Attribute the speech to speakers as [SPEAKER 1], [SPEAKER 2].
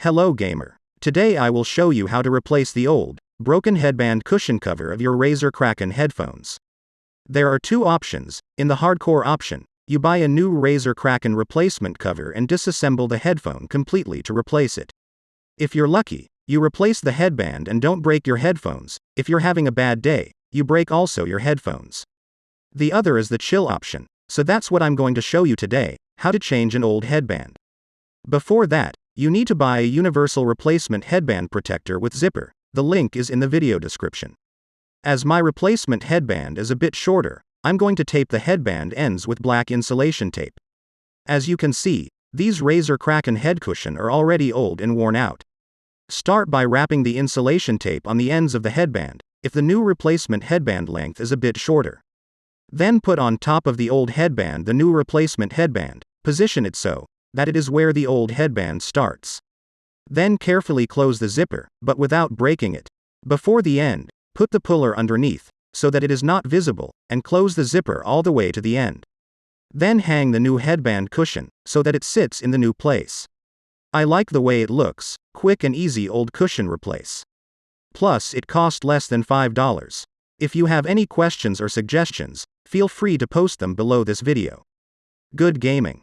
[SPEAKER 1] Hello gamer. Today I will show you how to replace the old, broken headband cushion cover of your Razer Kraken headphones. There are two options. In the hardcore option, you buy a new Razer Kraken replacement cover and disassemble the headphone completely to replace it. If you're lucky, you replace the headband and don't break your headphones. If you're having a bad day, you break also your headphones. The other is the chill option, so that's what I'm going to show you today, how to change an old headband. Before that, you need to buy a universal replacement headband protector with zipper. The link is in the video description. As my replacement headband is a bit shorter, I'm going to tape the headband ends with black insulation tape. As you can see, these Razer Kraken head cushion are already old and worn out. Start by wrapping the insulation tape on the ends of the headband, if the new replacement headband length is a bit shorter. Then put on top of the old headband the new replacement headband, position it so that it is where the old headband starts. Then carefully close the zipper, but without breaking it. Before the end, put the puller underneath, so that it is not visible, and close the zipper all the way to the end. Then hang the new headband cushion, so that it sits in the new place. I like the way it looks, quick and easy old cushion replace. Plus it cost less than $5. If you have any questions or suggestions, feel free to post them below this video. Good gaming.